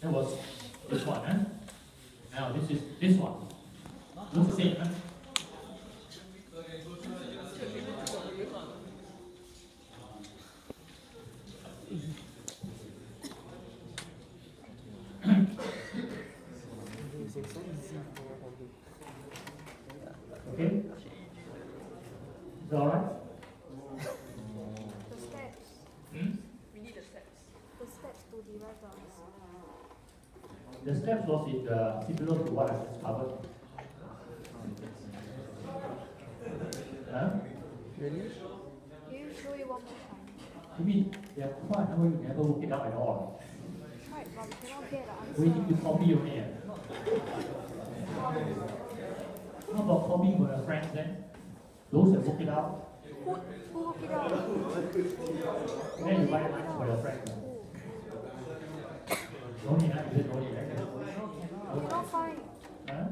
That was this one. Huh? Now this is this one. Looks the same. Huh? Okay? Is that alright? The steps. We need the steps. The steps to derive the answer. The steps was similar to what I just covered. Huh? Really? Can you show it one more time? You mean there are quite a number you never look it up at all? Right, but we cannot get the answer. Waiting to copy only. How about copying for your friends then? Those that look it up, Who work it out? then you buy lunch for your friends. No need, huh? You said no need, right? Cannot find. Huh?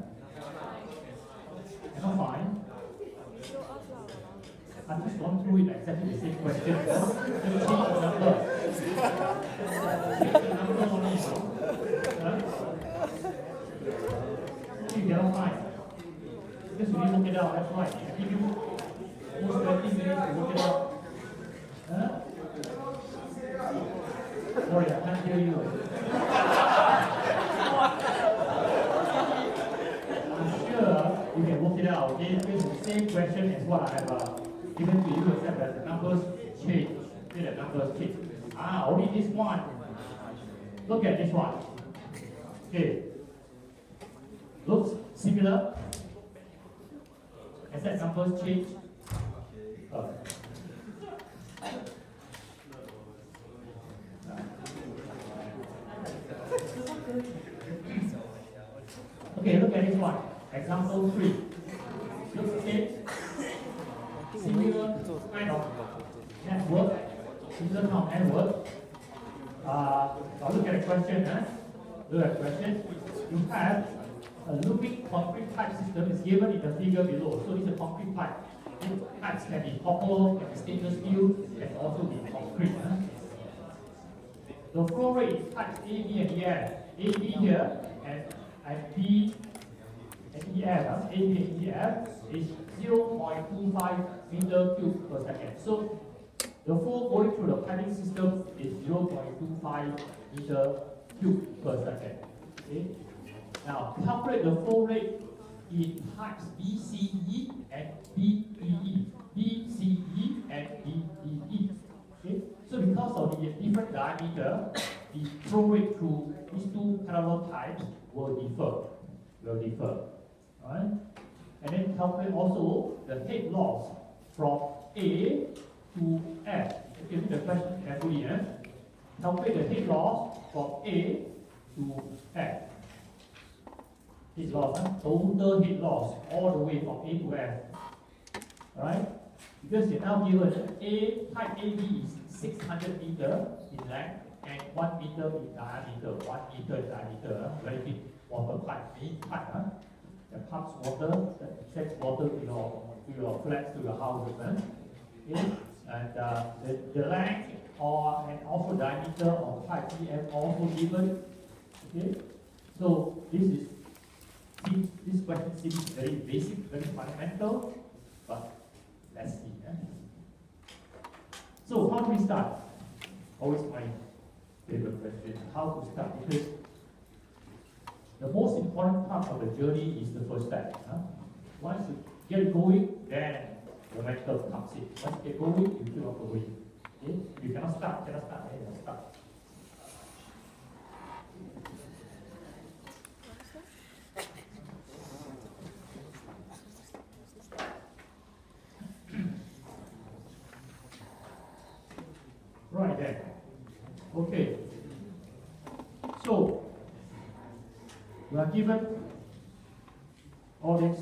Cannot find? You show us lah. I've just gone through it exactly the same question. Just change the number. Change the number only. Huh? You cannot find. Because you look it out, that's right. I give you almost 20 minutes to look it out. Huh? Sorry, I can't hear you. I'm sure you can work it out, okay? It's the same question as what I have given to you, except that the numbers change. See, the numbers change. Only this one. Look at this one. Okay. Looks similar. As that numbers change. Okay, look at this one. Example 3. Looks the same. Similar kind of network. Similar kind of network. Now look at the question. Look at the question. You have a looping concrete pipe system is given in the figure below. So it's a concrete pipe. These pipes can be copper, can be stainless steel, can also be concrete. The flow rate is pipes A, B, and EF. A, B here, and B and EF. A, B, and EF is 0.25 meter cube per second. So the flow going through the piping system is 0.25 meter cube per second. Okay? Now, calculate the flow rate in pipes BCE and BEE. BCE and BEE. Okay? So because of the different diameter, the flow rate through these two parallel pipes will differ. Alright? And then calculate also the head loss from A to F. Okay, read the question carefully. Calculate the head loss from A to F. Head loss, total head loss all the way from A to F. Alright? Because you're now given pipe AB is 600 meter in length and 1 meter in diameter. 1 meter in diameter, very big water pipe, big pipe. That pumps water, that sends water to your flats, to your houses. Okay? And the length and also diameter of pipe EF also given. Okay? So this question seems very basic, very fundamental, but let's see. So how do we start? Always my favorite question. How to start? Because the most important part of the journey is the first step. Once you get going, then the mental comes in. Once you get going, you keep on going. Okay? You cannot start, then you start. Right then. Okay. So we are given all this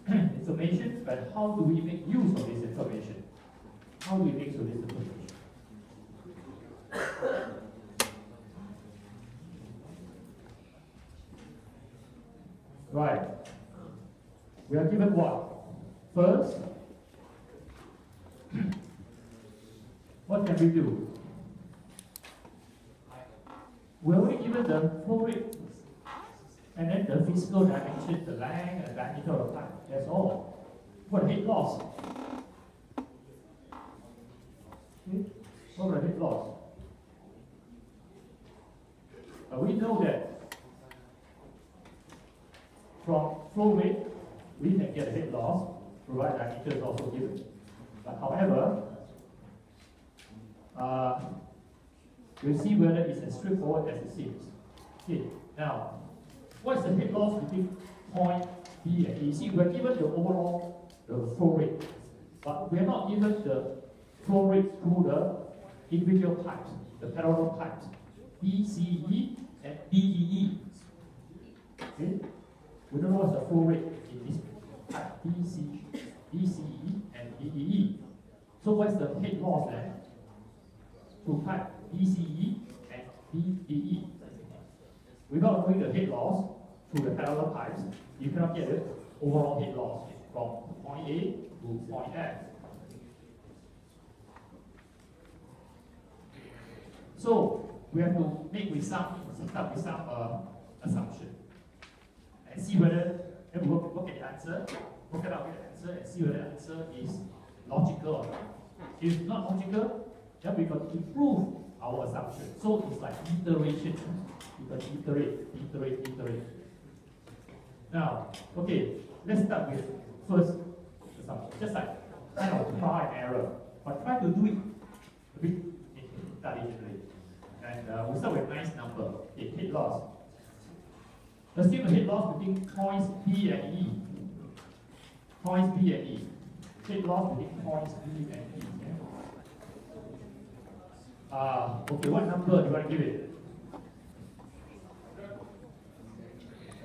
information, but how do we make use of this information? How do we make use of this information? Right. We are given what? First, what can we do? we already given the flow rate and then the physical dimension, the length and diameter of the pipe. That's all. What heat loss? Okay. What the heat loss? We know that from flow rate we can get a heat loss, provided diameter is also given. But however, we'll see whether it's as straightforward as it seems. Okay. Now, what is the heat loss between point B and E? See, we're given the overall flow rate, but we're not given the flow rate through the individual pipes, the parallel pipes, BCE and BEE. Okay? We don't know what's the flow rate in this pipe, BCE and BEE. So what's the heat loss then? To pipe BCE and BEE. Without knowing the heat loss through the parallel pipes, you cannot get the overall heat loss from point A to point F. So we have to make with start with some assumption and see whether then we look at the answer, work it out with the answer and see whether the answer is logical or not. If it's not logical, then we got to improve our assumption. So it's like iteration. You can iterate. Now, okay, let's start with first assumption. Just like kind of try and error, but try to do it a bit intelligently. And we'll start with a nice number. Okay, heat loss. Assume the heat loss between points B and E. Points B and E. Heat loss between points B and E. Okay, what number do you want to give it?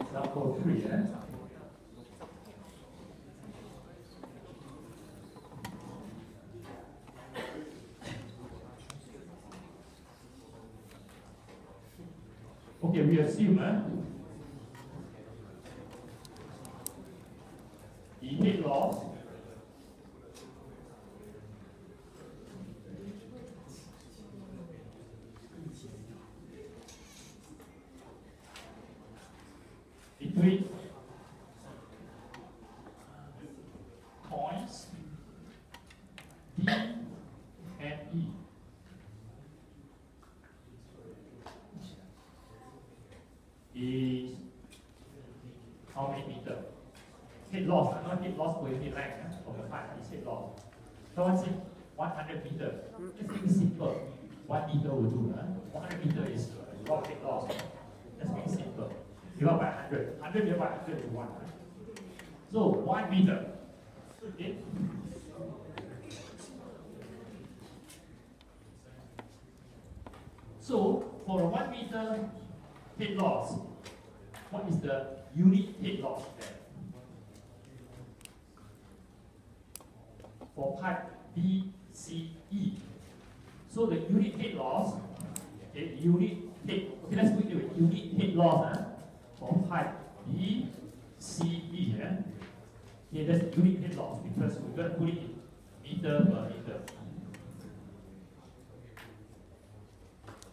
Example 3, eh? Okay, we assume the heat loss between points B and E is how many meters? Heat loss, not heat loss per unit length of the pipe is heat loss. So let's say 100 meters. Let's make it simple. 1 meter will do. 100 meters is log heat loss. Let's make it simple. Divide by 100. 100 divided by 100 is 1. So 1 meter. Okay. So for a 1 meter heat loss, what is the unit heat loss there? For pipe BCE. So the unit heat loss, okay, let's put it with unit heat loss for pipe BCE. Okay, that's unit heat loss because we're going to put it in meter per meter.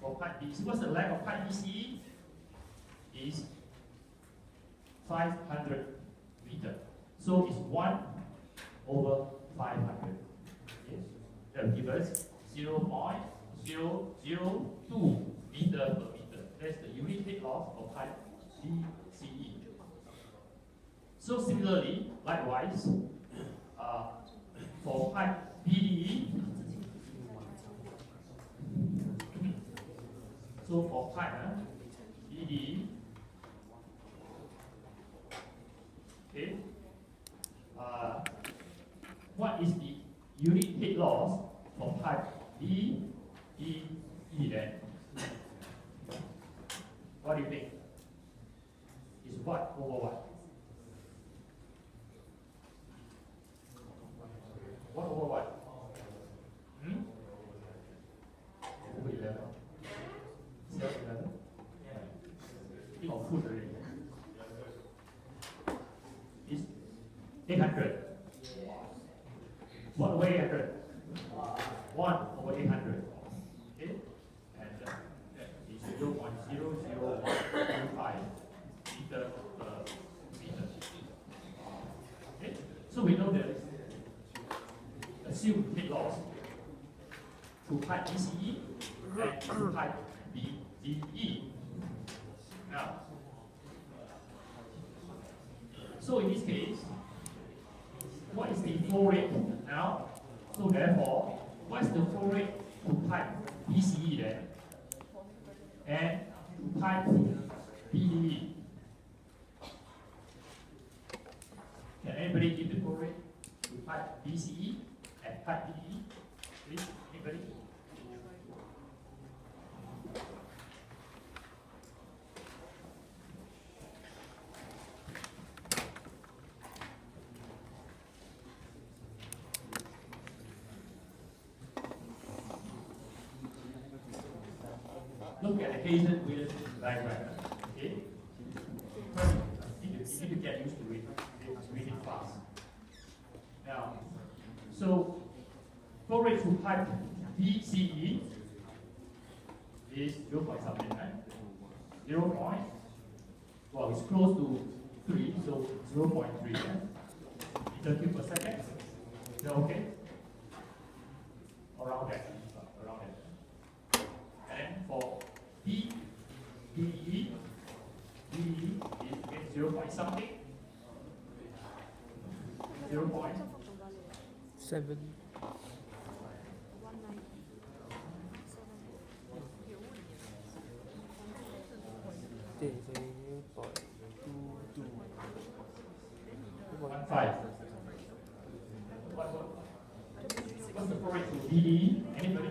For pipe BCE, what's the length of pipe BCE? Is 500 meters. So it's 1 over 500. Okay. That will give us 0.002 meter per meter. That's the unit heat loss of pipe BCE. So similarly, likewise, for pipe BDE, so for pipe BDE, okay, what is the unit heat loss for pipe BEE then? What do you think? Is what over what? What over what? Over 11. Self 11? Think of food already. It's 800. What over 800? 1 over 800. Okay? And 0.0025 meter per meter. Okay, so we know that assume heat loss to pipe BCE and to pipe BDE. Now, so in this case, what is the flow rate now? So therefore, what is the flow rate to pipe BCE then? And to pipe BDE? Can anybody give the flow rate to pipe BCE and pipe BDE? Please, anybody? Look at the Hazen-Williams diagram. Okay? First, you need to get used to it. It's really fast. Now, so flow rate to pipe BCE is 0 point something, right? 0 point, well, it's close to 3, so 0.3 meter cube per second. Is that okay? Around that. Around that. And for BDE is again 0 point something. 0 point 7. 1.5. What's the flow rate to BDE? Anybody?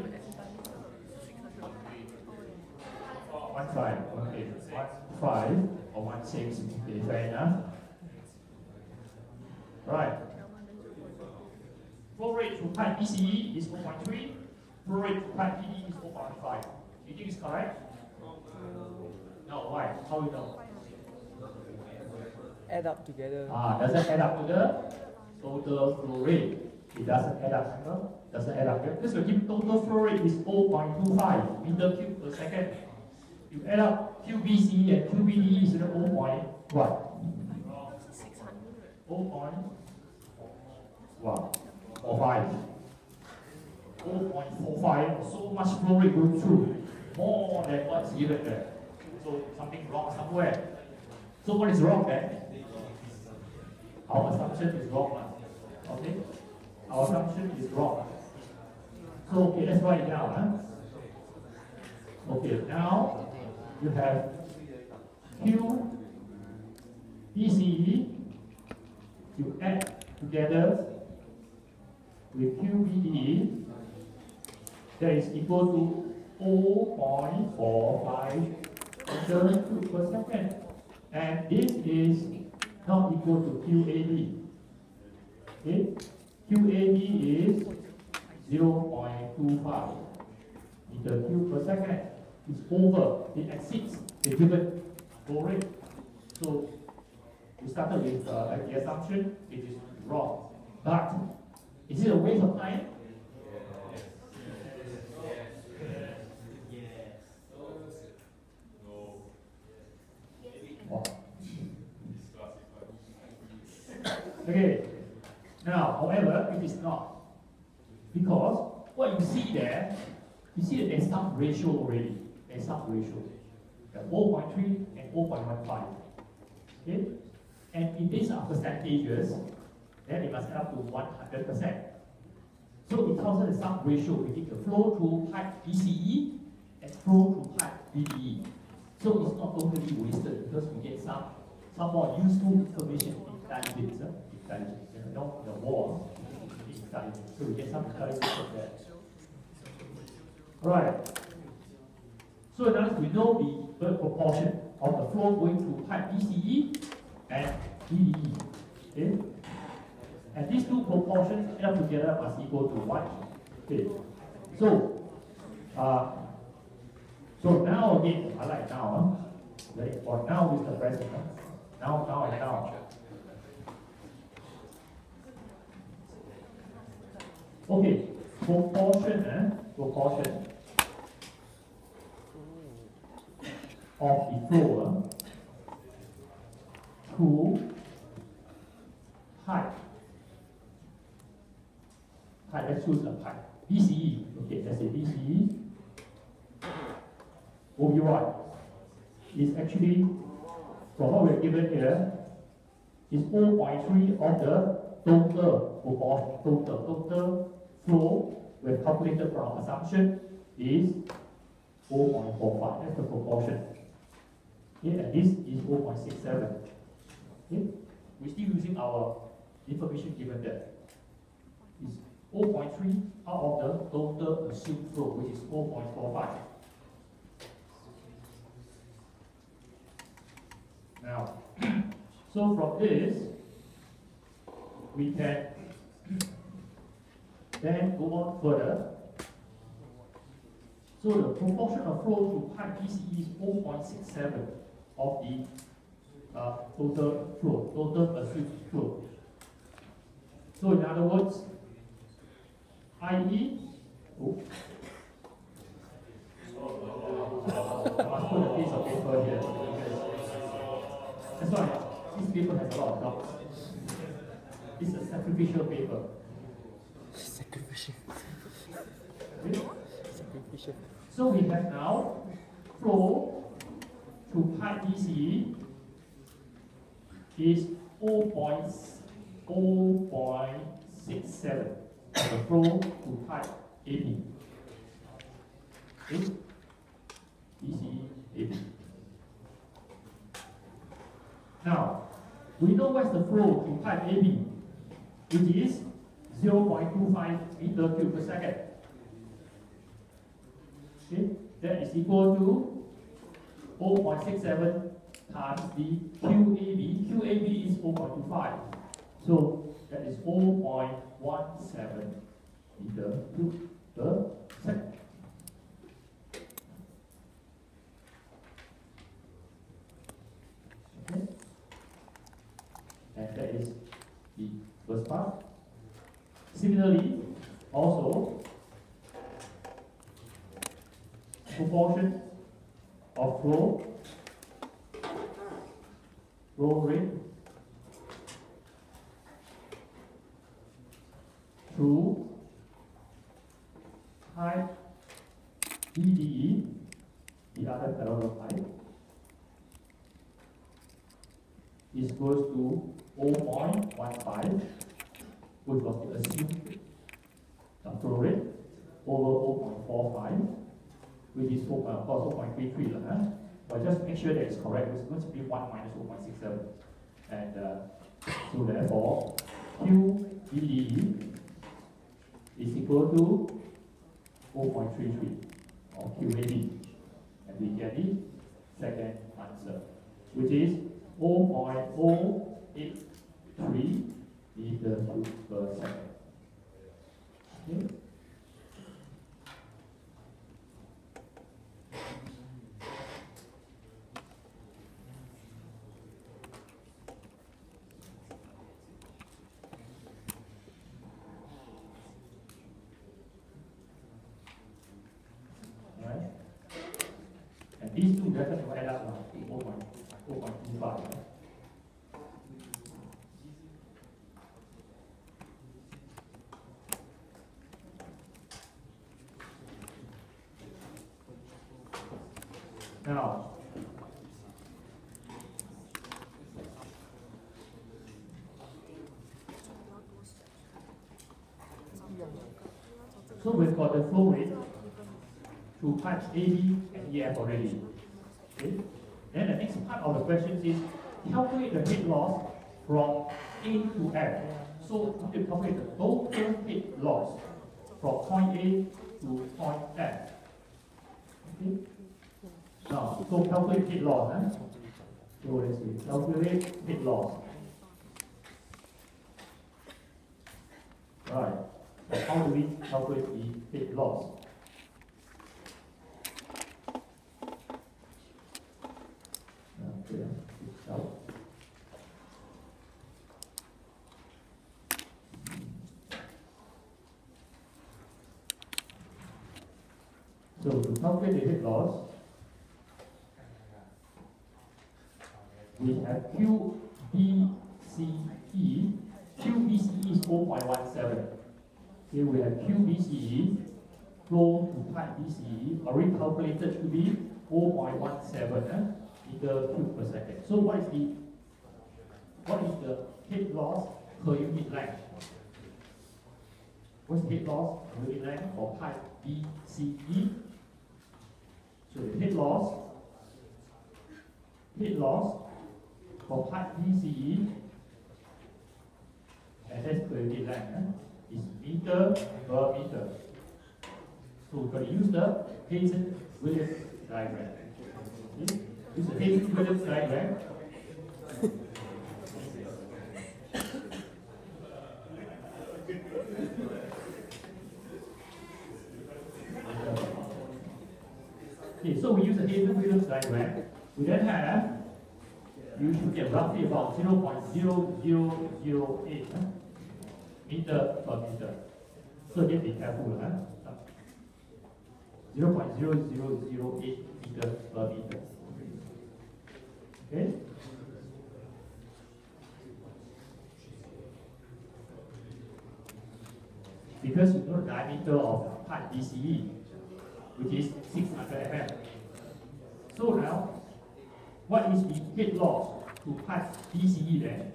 1.5. Okay. 1.5 or 1.6. Okay, fair enough. Right. Flow rate to pipe BCE is 4.3. Flow rate to pipe BDE is 4.5. You think it's correct? No. Why? How do you know? Add up together. Doesn't add up to the total flow rate. It doesn't add up. No? Doesn't add up. This will give total flow rate is 0.25 meter cube per second. You add up QBCE and QBDE is 0 point what? 0 point what? 45. 0.45. So much flow rate going through. More than what's given there. So something wrong somewhere. So what is wrong then? Our assumption is wrong. Okay? Our assumption is wrong. So okay, let's write it down. Okay, now you have Q BCE, you add together with QBDE, that is equal to 0.45 meter cube per second. And this is not equal to QAB. Okay? QAB is 0.25 meter cube per second. It's over, it exceeds the given flow rate. So we started with the assumption, it is wrong. But is it a waste of time? Okay, now, however, it is not. Because what you see there, you see that there's some ratio already. There's some ratio. 0.3 and 0.15. Okay? And if these are percentages, then it must add up to 100%. So it tells us some ratio between the flow through pipe BCE and flow through pipe BDE. So it's not totally wasted because we get some more useful information, intelligence. The war, intelligence. So we get some intelligence from that. Right. So now we know the proportion of the flow going through pipe BCE and BDE. Okay? And these two proportions add up together must equal to 1. Okay. So now again, I like now. Very important. Now is the present. Now and now. Okay, proportion. of the flow to height. Height, let's choose a height. BCE, okay, let's say BCE. OBY is actually, from what we're given here, is 0.3 of the total proportion, total flow we have calculated from our assumption is 0.45. That's the proportion. Okay, and this is 0.67. Okay, we're still using our information given there. It's 0.3 out of the total assumed flow, which is 0.45. Now, so from this, we can then go on further. So the proportion of flow through pipe BCE is 0.67 of the total flow, total assumed flow. So in other words, i.e., I must put a piece of paper here. That's why this paper has a lot of dots. It's a sacrificial paper. Sacrificial. Okay? Sacrificial. So we have now flow through pipe BCE is 0.67 of the flow to pipe AB. Okay? BCE AB. Now, we know what's the flow through pipe AB, which is 0.25 meter cube per second. Okay, that is equal to 0.67 times the QAB. QAB is 0.25. So that is 0.17 meter cube per second. Okay, and that is the first part. Similarly, also, proportion of flow rate through pipe DDE, the other parallel pipe, is equals to 0.15, which was the assumed flow rate, over 0.45, which is of course 0.33. But just make sure that it's correct. It's going to be 1 minus 0.67. And so therefore, QDE is equal to 0.33 or QAD. And we get the second answer, which is 0.083 meter cube per second. Okay. Right? And these two definitely will add up to 4.25. Now, so we've got the flow rate through pipes AB and EF already. Okay? Then the next part of the question is calculate the head loss from A to F. So we have to calculate the total head loss from point A to point F. Okay? Now, so calculate head loss. So let's see, calculate head loss. Right. So how do we calculate the head loss? Okay, so to calculate the head loss, we have QBCE. QBCE is 4.17. Here we have QBCE, flow to pipe BCE, already calculated to be 4.17 meter cube per second. So what is the head loss per unit length? What's the head loss per unit length for pipe BCE? So the head loss for pipe BCE, and that's per unit length, is meter per meter. So we're going to use the Hazen-Williams diagram. Okay? Use the Hazen-Williams diagram. Okay, so we use the Hazen-Williams diagram. We then have, you should get roughly about 0.0008 meter per meter. So again, be careful. 0.0008 meter per meter. Okay? Because you know the diameter of pipe BCE, which is 600 mm. So now, what is the head loss to pipe BCE then?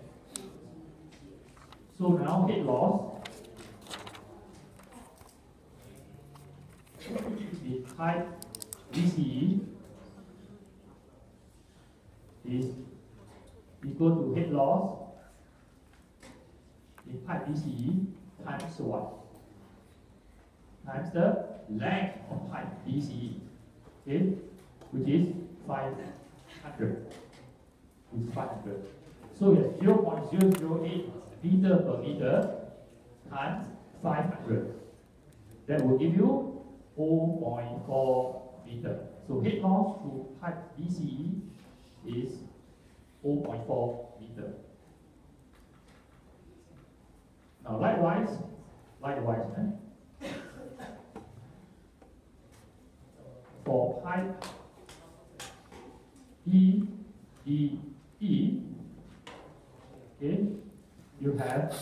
So now head loss the pipe BCE is equal to head loss in pipe BCE times what? Times the length of pipe BCE, okay, which is 500. Which is 500. So yes, 0.008 meter per meter times 500. That will give you 0.4 meter. So head loss to pipe BCE is 0.4 meter. Now likewise, for pipe EDE, okay, you have,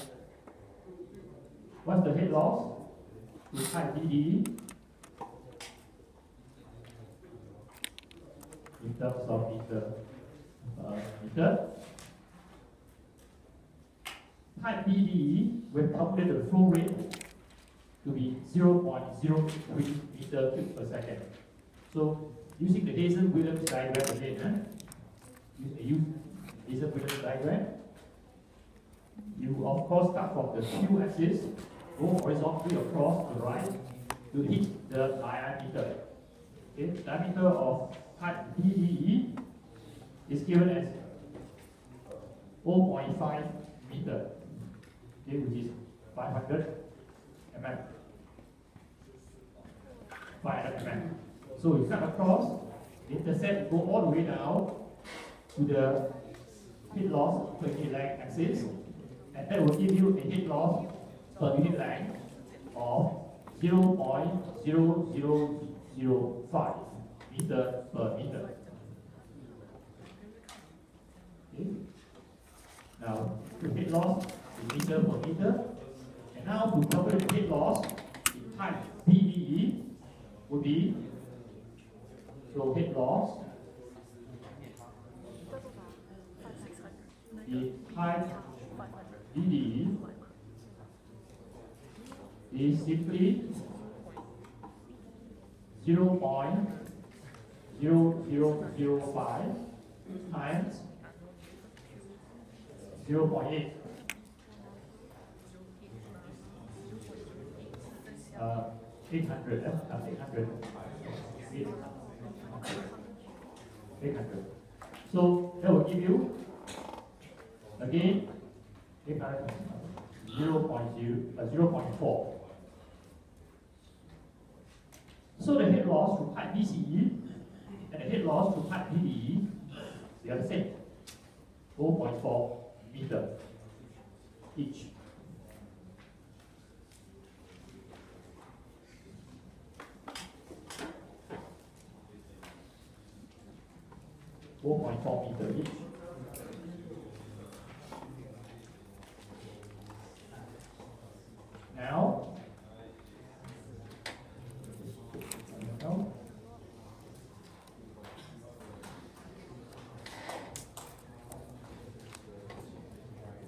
what's the head loss to pipe EDE? In terms of meter. Type BDE, we've calculated the flow rate to be 0.03 meter cube per second. So, using the Hazen-Williams diagram again, use Hazen-Williams diagram, you of course start from the Q axis, go horizontally across the right to hit the diameter. Okay, diameter of type BDE is given as 0.5 meter, okay, which is 500 mm. 500 mm. So you cut across, intercept, go all the way down to the head loss per unit length axis, and that will give you a head loss per unit length of 0.0005 meter per meter. Okay. Now, the head loss is meter per meter, and now to calculate the head loss in type BDE would be, so head loss in type BDE is simply 0.0005 times 0.8. 800. So that will give you again 800 0.4. So the head loss to pipe BCE and the head loss to pipe BDE, they are the same, 0.4 meter each. .4 meter each.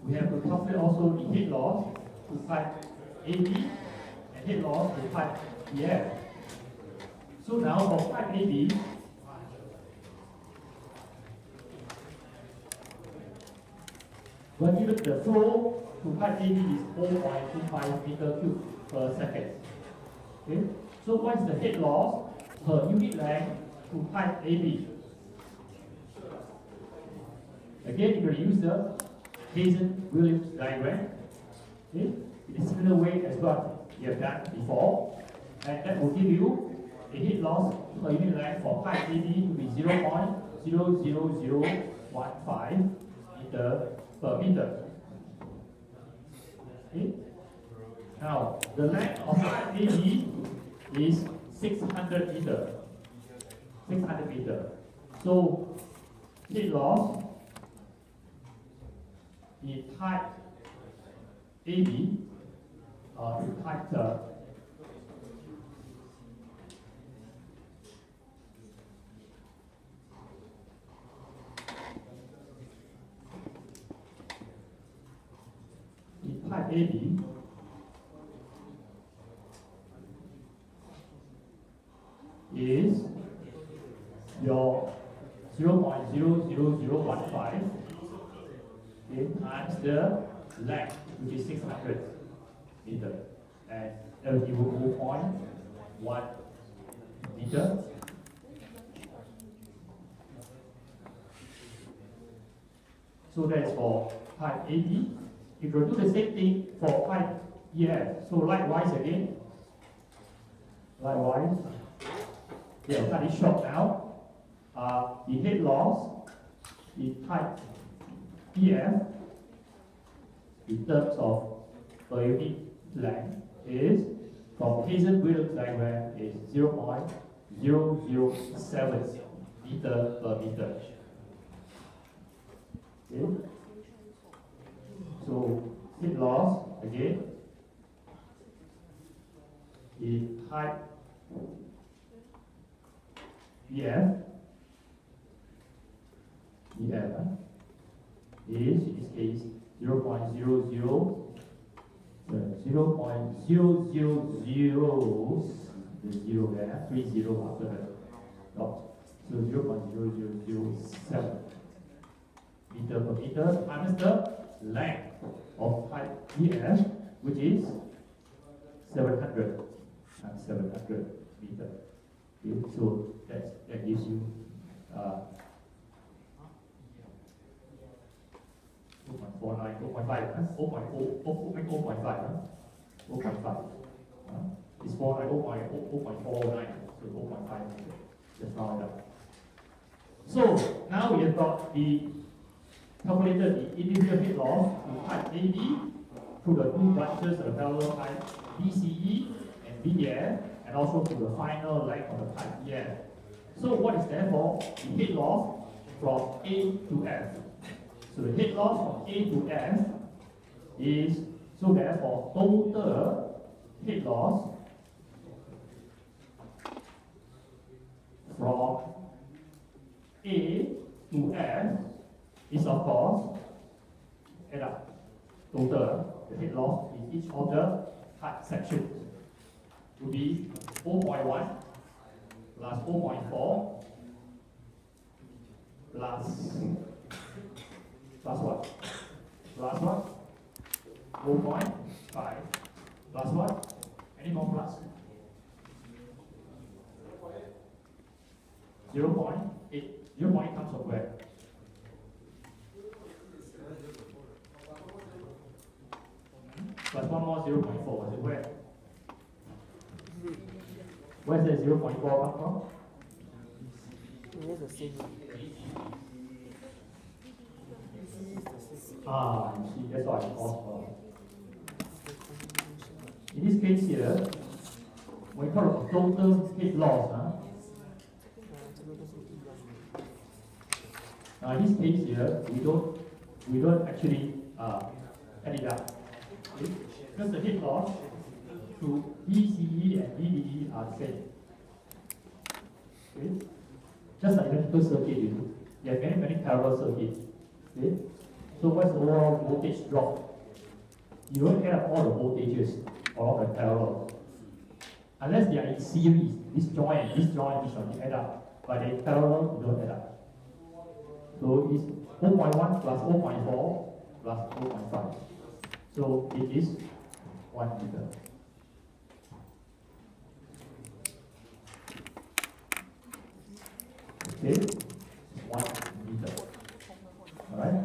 we have to calculate also the head loss to pipe AB and head loss to pipe EF. So now for pipe AB, when given the flow to pipe AB is 4.25 meter cube per second. Okay? So what is the head loss per unit length to pipe AB? Again, you're going to use the Williams diagram. Okay? In a similar way as what you have done before. And that will give you a head loss per unit length for pipe AB to be 0.00015 meter per meter. Okay? Now, the length of pipe AB is 600 meter. 600 meter. So, head loss in pipe AB in pipe pipe AB is your 0.00015 times the length, which is 600 meter, and that will give you 0.1 meter. So that's for pipe AB. If you do the same thing for pipe EF, so likewise again, yeah, cut it short now. The head loss in pipe EF in terms of per unit length is from Williams diagram is 0.007 meter per meter. Okay. So heat loss again in pipe EF is in this case 0.00 the zero there, 30 after the dot. So 0.0007 meter per meter times the length of pipe EF, which is 700 times 700 meter. Okay, so that gives you 0.49, 0.5. It's 0.49, 0.49, so 0.5. Just round up. So now we have got the calculated the individual head loss in pipe AB through the two branches of the parallel pipe BCE and BDF, and also to the final length of the pipe EF. So what is therefore the head loss from A to F? So the head loss from A to F is, so therefore total head loss from A to F is of course, add up, total, the head loss in each of the pipe sections will be 0.1 plus 0.4 plus what? Plus what? 0.5 plus what? Any more plus? 0.8. 0.8 comes from where? Plus one more 0.4. Is it where? Where's the 0.4 come from? It's the same. You see, that's why it's possible. In this case here, when we talk about total head loss, now in this case here, we don't actually add it up. Okay? Because the head loss to BCE and BDE are the same. Okay? Just like electrical circuit, you have many parallel circuits. Okay? So what's the overall voltage drop? You don't add up all the voltages along the parallel. Unless they are in series, this joint, this joint, this one, you add up. But in parallel, you don't add up. So it's 0.1 plus 0.4 plus 0.5. So it is 1 meter. Okay, 1 meter. Alright?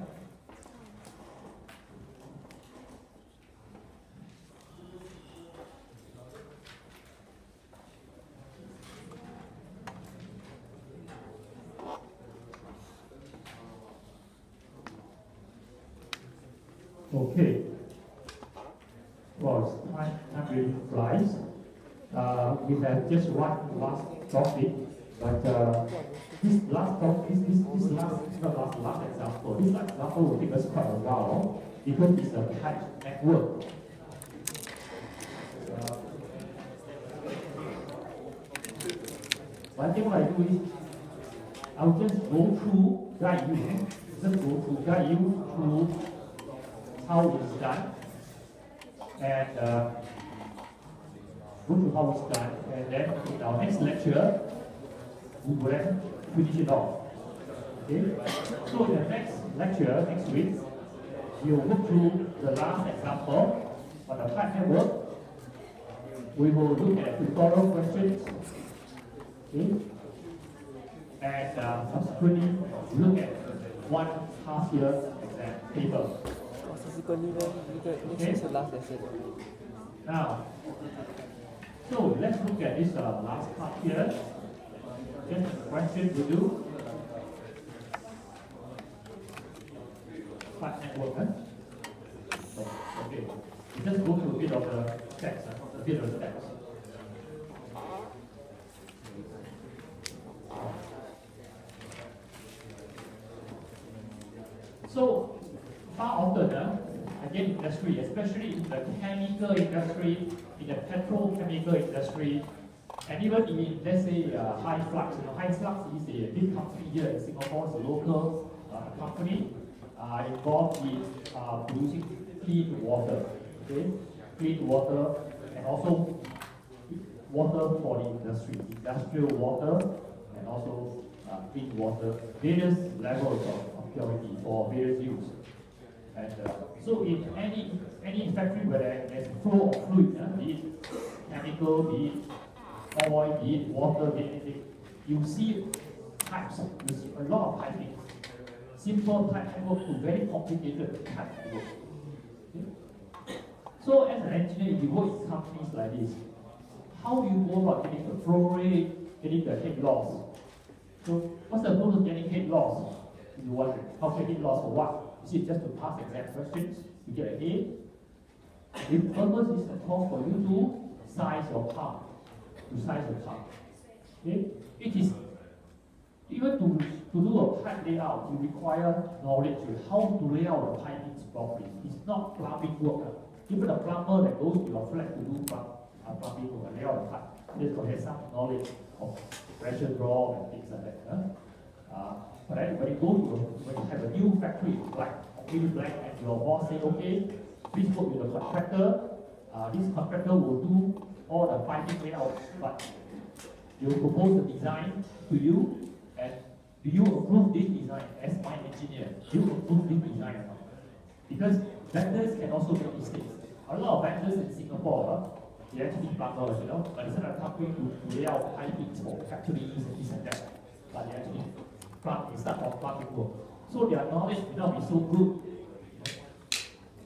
Okay. Well, time really flies. We have just one last topic, but this last topic, this last example, this example will take us quite a while because it's a type network. One thing what I do is I'll just go through, guide you through how it's done, and go through how it's done, and then in our next lecture, we will then finish it off. Okay? So in the next lecture, next week, we will go through the last example on the pipe network. We will look at tutorial questions, okay? And subsequently look at one half-year exam paper. This is the last lesson. Now, so let's look at this last part here. Just a question to do. Pipe network, huh? Okay. We just go through a bit of the text, a bit of the text. So, far often, again, industry, especially in the chemical industry, in the petrochemical industry, and even in, let's say, high flux. High flux is a big company here in Singapore, it's a local company involved in producing clean water, okay? Clean water, and also water for the industry, industrial water, and also clean water, various levels of purity for various use. And so in any factory where there's flow of fluid, be it chemical, be it oil, be it water, be it anything, you see pipes, you see a lot of piping. Simple pipe network to very complicated pipe network. Okay? So as an engineer, if you work in companies like this, how do you go about getting the flow rate, getting the head loss? So what's the purpose of getting head loss? If you wonder, how can head loss for what? Is it just to pass exam questions, to get an A? The purpose is, of course, for you to size your pump, Okay? It is, even to do a pipe layout, you require knowledge of how to lay out the pipings properly. It's not plumbing work. Even a plumber that goes to your flat to do plumbing work, lay out the pipe, just got to have some knowledge of pressure draw and things like that. But then when you have a new factory, like completely blank, and your boss say, okay, please work with the contractor. This contractor will do all the piping layout, but they will propose the design to you, and do you approve this design as my engineer? Do you approve this design or not? Because vendors can also make mistakes. A lot of vendors in Singapore, they actually plumbers, but it's not a company to lay out pipings for factories and this and that. But they actually start from plumbing work. So their knowledge may not be so good.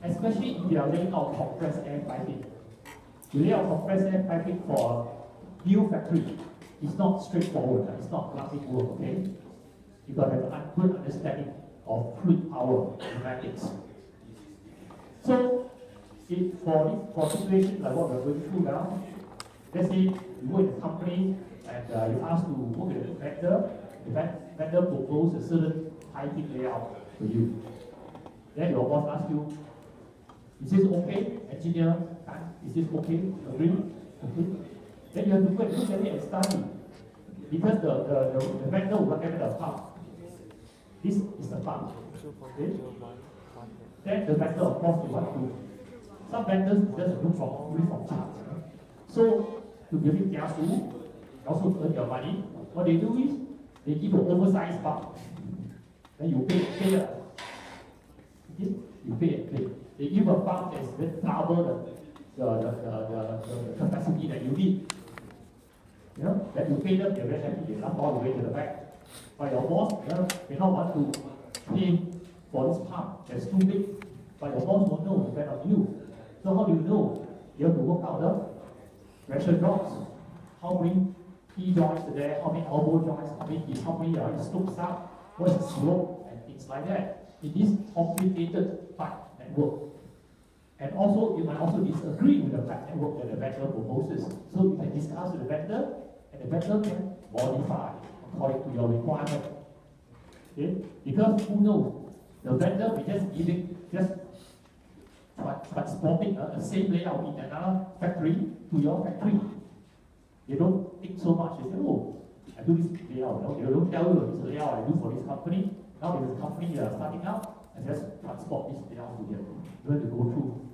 Especially if they are laying out compressed air piping. To lay out compressed air piping for a new factory, it's not straightforward, it's not plumbing work, okay? You've got to have a good understanding of fluid power, pneumatics. So, for situations like what we're going through now, let's say you work in a company and you ask to work with a vendor, the vendor proposes a certain piping layout for you. Then your boss asks you, is this okay, engineer? Is this okay? Agree? Okay. Then you have to go and look at it and study. Because the vendor will recommend a pump. This is the pump. Okay? then the vector, of course, you want to, some vectors just look from charts. So, to be a bit careful, also to earn your money, what they do is, they give you an oversized bar. Then you pay. Okay? You pay. They give a bar that's double the capacity that you need. You know, that you pay them, they're very happy, they laugh all the way to the back. But your boss, may not want to pay for this part that's too big. But your boss won't know, depend on you. So how do you know? You have to work out the pressure drops. How many key joints are there, how many elbow joints, how many slopes up, what's the slope, and things like that. In this complicated pipe network. And also, you might also disagree with the pipe network that the vendor proposes. So you can discuss with the vendor, and the vendor can modify according to your requirement. Okay? Because who knows? The vendor will just transporting a same layout in another factory to your factory. They don't think so much. They say, oh, I do this layout. No? They don't tell you this layout I do for this company. Now there's a company that are starting up, and just transport this layout to them. You have to go through.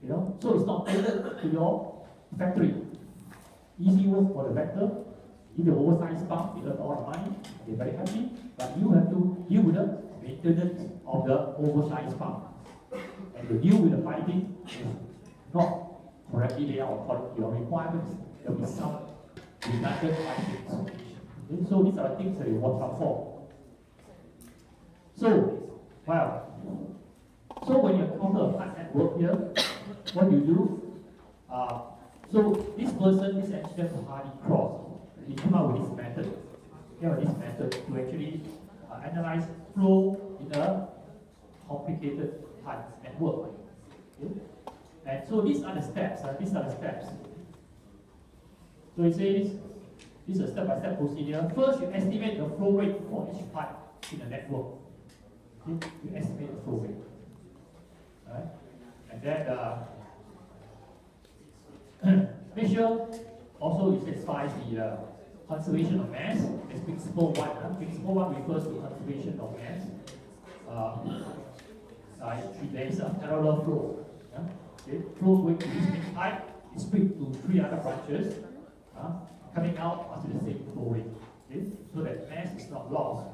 You know? So it's not tailored to your factory. Easy work for the vendor. If you oversized pump, you earn all the money, they're very happy, but you have to deal with the maintenance of the oversized pump. And to deal with the piping is not correctly laid out according to your requirements. There will be some redundant pipings. Okay? So these are the things that you watch out for. So, well, so when you encounter a pipe network here, what do you do? So this person, this engineer from Hardy Cross, he came up with this method. To actually analyze flow in a complicated pipe network. Okay? And so these are the steps. So it says this is a step-by-step procedure. First, you estimate the flow rate for each pipe in the network. Okay? You estimate the flow rate. Right? And then make sure also it satisfies the conservation of mass as principle 1. Principle 1 refers to conservation of mass. There is a parallel flow. Okay? Flow going to this main pipe is split to 3 other branches, coming out after the same flow rate. Okay? So that mass is not lost.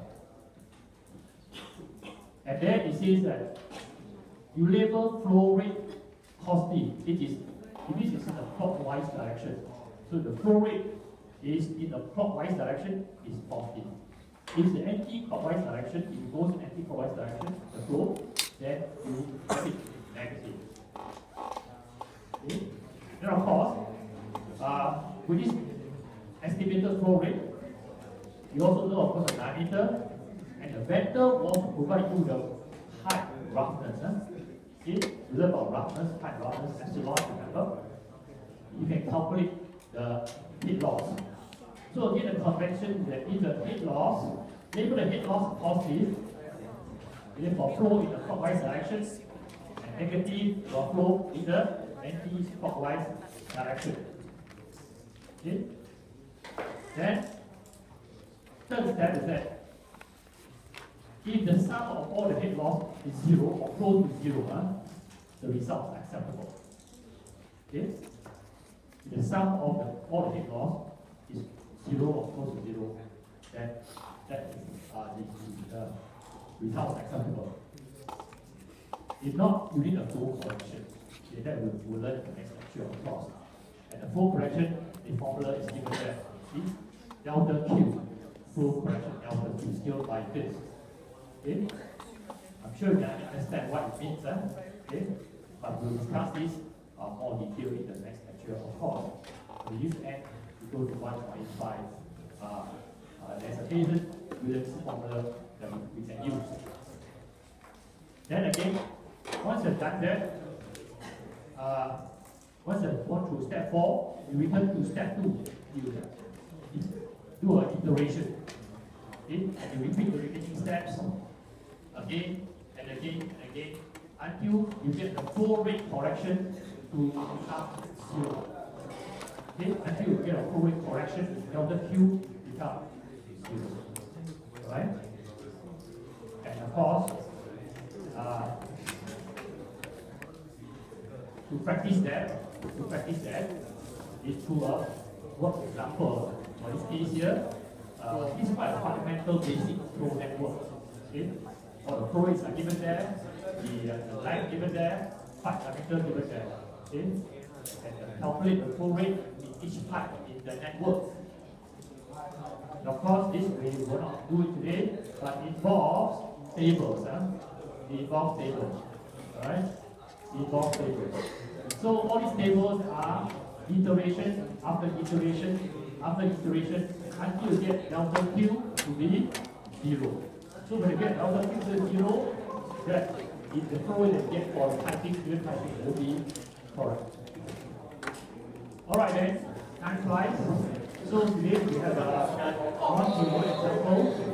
And then it says that you label flow rate positive. If this is in the clockwise direction. So the flow rate is in the clockwise direction is positive. If it's the anti-clockwise direction, if it goes in anti-clockwise direction, the flow, then you have it negative. Okay? Then of course, with this estimated flow rate, you also know of course the diameter, and the vendor will provide you the height roughness. Okay? We learn about roughness, height roughness, epsilon, remember? You can calculate the heat loss. So again, the convention is that if the heat loss, label the heat loss positive, then for flow in the clockwise direction, and negative for flow in the anti-clockwise direction. Okay? Then, third step is that if the sum of all the heat loss is 0 or close to 0, the result is acceptable. Okay? If the sum of all the heat loss is 0 or close to 0, then that is the result is acceptable. If not, you need a full correction. Okay, that we'll learn in the next lecture, of course. And the full correction, the formula is given there. See? Delta Q. Full correction delta Q still by this. Okay? I'm sure you can understand what it means. Okay? But we'll discuss this more detail in the next lecture, of course. We use n to go to 1.5. There's a Williams formula that we can use. Then again, once you've done that, once you've gone through step 4, you return to step 2. You do an iteration. Okay? And you repeat the remaining steps again and again and again until you get the flow rate correction to become 0. Okay? Until you get a flow rate correction, delta Q become 0. Right? And of course, to practice that is through a work example. For this case here, this is quite a fundamental basic flow network. Okay? All the flow rates are given there, the line given there, part diameter given there. Okay? And calculate the flow rate in each part in the network. And of course, this we will not do it today, but involves tables. It involves tables. Alright? It involves tables. So all these tables are iteration after iteration after iteration until you get delta Q to be 0. So when you get delta Q to 0, that is the flow that you get for typing, given typing will be correct. Alright then, time flies. So today we have one example